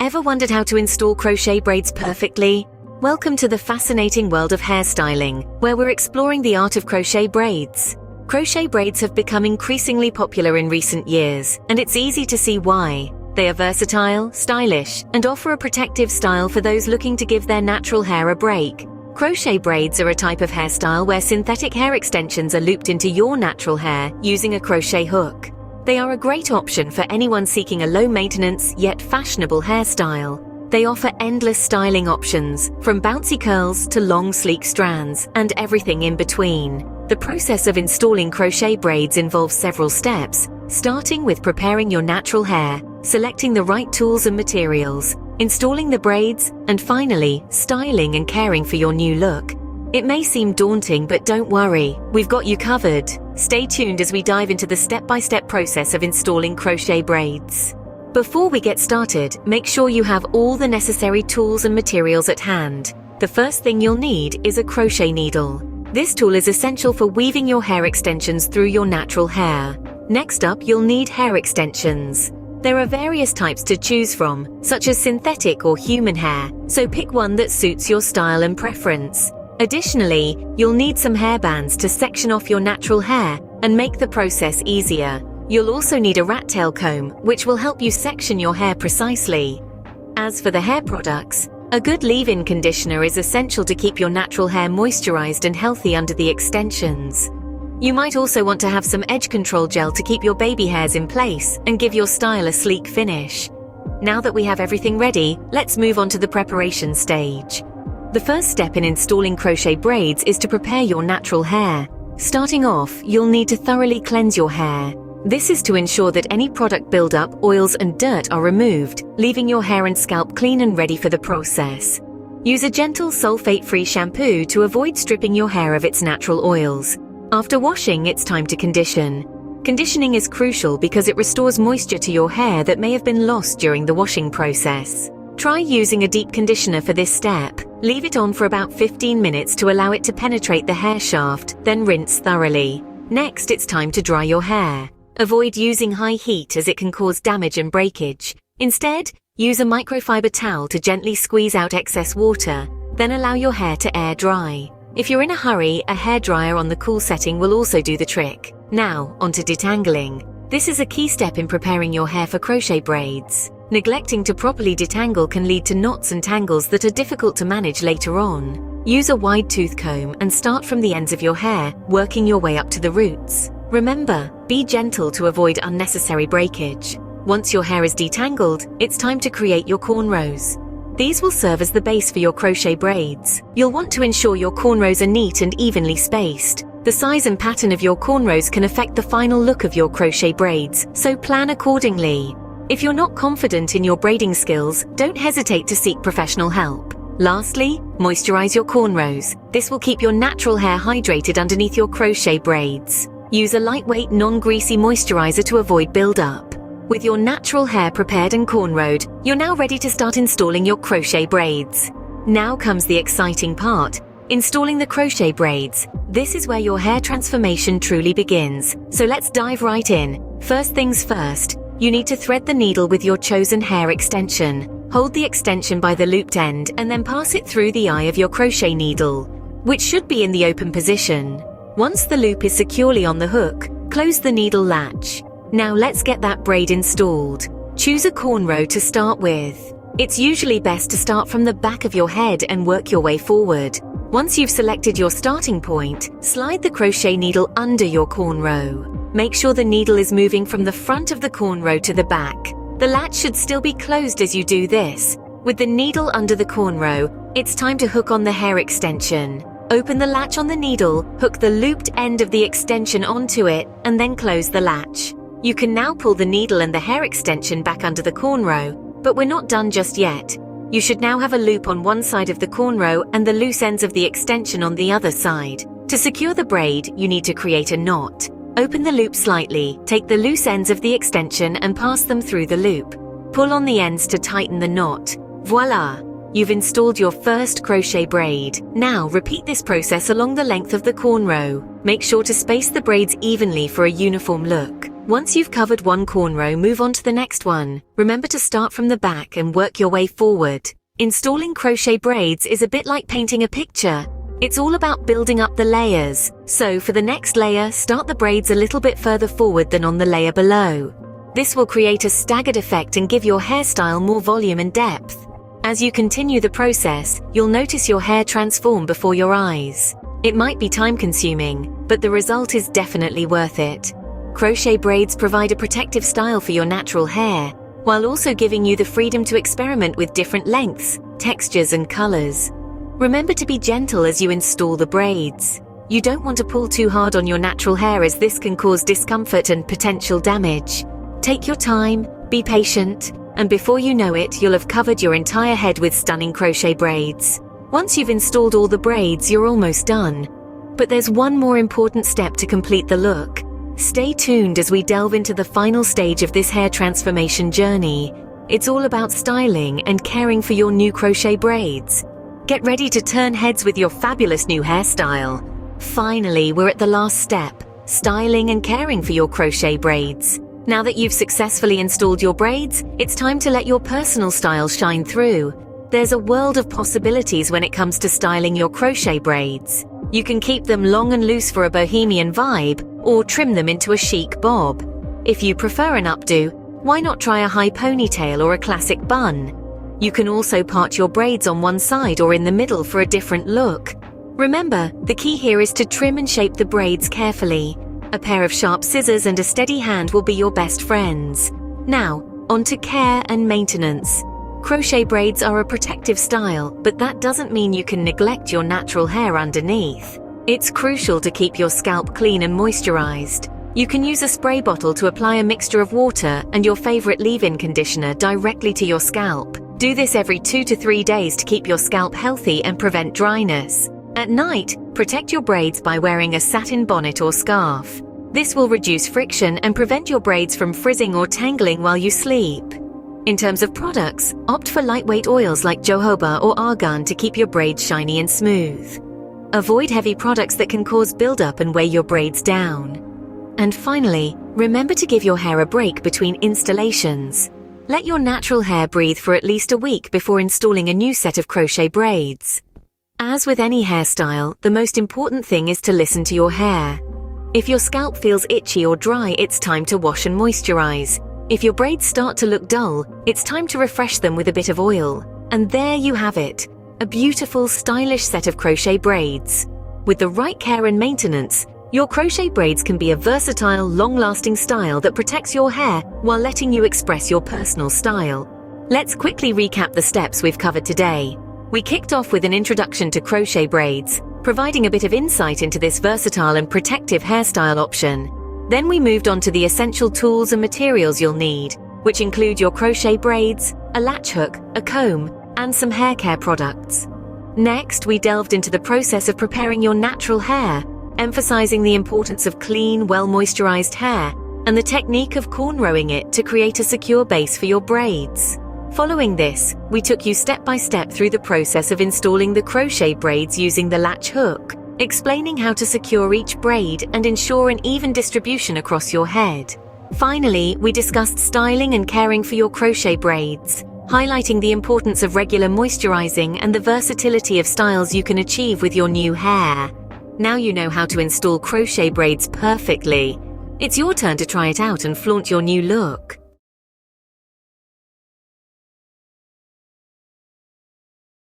Ever wondered how to install crochet braids perfectly? Welcome to the fascinating world of hairstyling, where we're exploring the art of crochet braids. Crochet braids have become increasingly popular in recent years, and it's easy to see why. They are versatile, stylish, and offer a protective style for those looking to give their natural hair a break. Crochet braids are a type of hairstyle where synthetic hair extensions are looped into your natural hair using a crochet hook. They are a great option for anyone seeking a low-maintenance yet fashionable hairstyle. They offer endless styling options, from bouncy curls to long sleek strands, and everything in between. The process of installing crochet braids involves several steps, starting with preparing your natural hair, selecting the right tools and materials, installing the braids, and finally, styling and caring for your new look. It may seem daunting, but don't worry, we've got you covered. Stay tuned as we dive into the step-by-step process of installing crochet braids. Before we get started, make sure you have all the necessary tools and materials at hand. The first thing you'll need is a crochet needle. This tool is essential for weaving your hair extensions through your natural hair. Next up, you'll need hair extensions. There are various types to choose from, such as synthetic or human hair, so pick one that suits your style and preference. Additionally, you'll need some hair bands to section off your natural hair and make the process easier. You'll also need a rat tail comb, which will help you section your hair precisely. As for the hair products, a good leave-in conditioner is essential to keep your natural hair moisturized and healthy under the extensions. You might also want to have some edge control gel to keep your baby hairs in place and give your style a sleek finish. Now that we have everything ready, let's move on to the preparation stage. The first step in installing crochet braids is to prepare your natural hair. Starting off, you'll need to thoroughly cleanse your hair. This is to ensure that any product buildup, oils, and dirt are removed, leaving your hair and scalp clean and ready for the process. Use a gentle sulfate-free shampoo to avoid stripping your hair of its natural oils. After washing, it's time to condition. Conditioning is crucial because it restores moisture to your hair that may have been lost during the washing process. Try using a deep conditioner for this step. Leave it on for about 15 minutes to allow it to penetrate the hair shaft, then rinse thoroughly. Next, it's time to dry your hair. Avoid using high heat as it can cause damage and breakage. Instead, use a microfiber towel to gently squeeze out excess water, then allow your hair to air dry. If you're in a hurry, a hairdryer on the cool setting will also do the trick. Now, onto detangling. This is a key step in preparing your hair for crochet braids. Neglecting to properly detangle can lead to knots and tangles that are difficult to manage later on. Use a wide tooth comb and start from the ends of your hair, working your way up to the roots. Remember, be gentle to avoid unnecessary breakage. Once your hair is detangled, it's time to create your cornrows. These will serve as the base for your crochet braids. You'll want to ensure your cornrows are neat and evenly spaced. The size and pattern of your cornrows can affect the final look of your crochet braids, so plan accordingly. If you're not confident in your braiding skills, don't hesitate to seek professional help. Lastly, moisturize your cornrows. This will keep your natural hair hydrated underneath your crochet braids. Use a lightweight, non-greasy moisturizer to avoid buildup. With your natural hair prepared and cornrowed, you're now ready to start installing your crochet braids. Now comes the exciting part, installing the crochet braids. This is where your hair transformation truly begins. So let's dive right in. First things first, you need to thread the needle with your chosen hair extension. Hold the extension by the looped end and then pass it through the eye of your crochet needle, which should be in the open position. Once the loop is securely on the hook, close the needle latch. Now let's get that braid installed. Choose a cornrow to start with. It's usually best to start from the back of your head and work your way forward. Once you've selected your starting point, slide the crochet needle under your cornrow. Make sure the needle is moving from the front of the cornrow to the back. The latch should still be closed as you do this. With the needle under the cornrow, it's time to hook on the hair extension. Open the latch on the needle, hook the looped end of the extension onto it, and then close the latch. You can now pull the needle and the hair extension back under the cornrow, but we're not done just yet. You should now have a loop on one side of the cornrow and the loose ends of the extension on the other side. To secure the braid, you need to create a knot. Open the loop slightly, take the loose ends of the extension and pass them through the loop. Pull on the ends to tighten the knot. Voila! You've installed your first crochet braid. Now repeat this process along the length of the cornrow. Make sure to space the braids evenly for a uniform look. Once you've covered one cornrow, move on to the next one. Remember to start from the back and work your way forward. Installing crochet braids is a bit like painting a picture. It's all about building up the layers. So for the next layer, start the braids a little bit further forward than on the layer below. This will create a staggered effect and give your hairstyle more volume and depth. As you continue the process, you'll notice your hair transform before your eyes. It might be time-consuming, but the result is definitely worth it. Crochet braids provide a protective style for your natural hair, while also giving you the freedom to experiment with different lengths, textures, and colors. Remember to be gentle as you install the braids. You don't want to pull too hard on your natural hair, as this can cause discomfort and potential damage. Take your time, be patient, and before you know it, you'll have covered your entire head with stunning crochet braids. Once you've installed all the braids, you're almost done. But there's one more important step to complete the look. Stay tuned as we delve into the final stage of this hair transformation journey. It's all about styling and caring for your new crochet braids. Get ready to turn heads with your fabulous new hairstyle. Finally, we're at the last step, styling and caring for your crochet braids. Now that you've successfully installed your braids, it's time to let your personal style shine through. There's a world of possibilities when it comes to styling your crochet braids. You can keep them long and loose for a bohemian vibe, or trim them into a chic bob. If you prefer an updo, why not try a high ponytail or a classic bun? You can also part your braids on one side or in the middle for a different look. Remember, the key here is to trim and shape the braids carefully. A pair of sharp scissors and a steady hand will be your best friends. Now, on to care and maintenance. Crochet braids are a protective style, but that doesn't mean you can neglect your natural hair underneath. It's crucial to keep your scalp clean and moisturized. You can use a spray bottle to apply a mixture of water and your favorite leave-in conditioner directly to your scalp. Do this every 2 to 3 days to keep your scalp healthy and prevent dryness. At night, protect your braids by wearing a satin bonnet or scarf. This will reduce friction and prevent your braids from frizzing or tangling while you sleep. In terms of products, opt for lightweight oils like jojoba or argan to keep your braids shiny and smooth. Avoid heavy products that can cause buildup and weigh your braids down. And finally, remember to give your hair a break between installations. Let your natural hair breathe for at least a week before installing a new set of crochet braids. As with any hairstyle, the most important thing is to listen to your hair. If your scalp feels itchy or dry, it's time to wash and moisturize. If your braids start to look dull, it's time to refresh them with a bit of oil. And there you have it, a beautiful, stylish set of crochet braids. With the right care and maintenance, your crochet braids can be a versatile, long-lasting style that protects your hair while letting you express your personal style. Let's quickly recap the steps we've covered today. We kicked off with an introduction to crochet braids, providing a bit of insight into this versatile and protective hairstyle option. Then we moved on to the essential tools and materials you'll need, which include your crochet braids, a latch hook, a comb, and some hair care products. Next, we delved into the process of preparing your natural hair, emphasizing the importance of clean, well-moisturized hair and the technique of cornrowing it to create a secure base for your braids. Following this, we took you step by step through the process of installing the crochet braids using the latch hook, explaining how to secure each braid and ensure an even distribution across your head. Finally, we discussed styling and caring for your crochet braids, highlighting the importance of regular moisturizing and the versatility of styles you can achieve with your new hair. Now you know how to install crochet braids perfectly. It's your turn to try it out and flaunt your new look.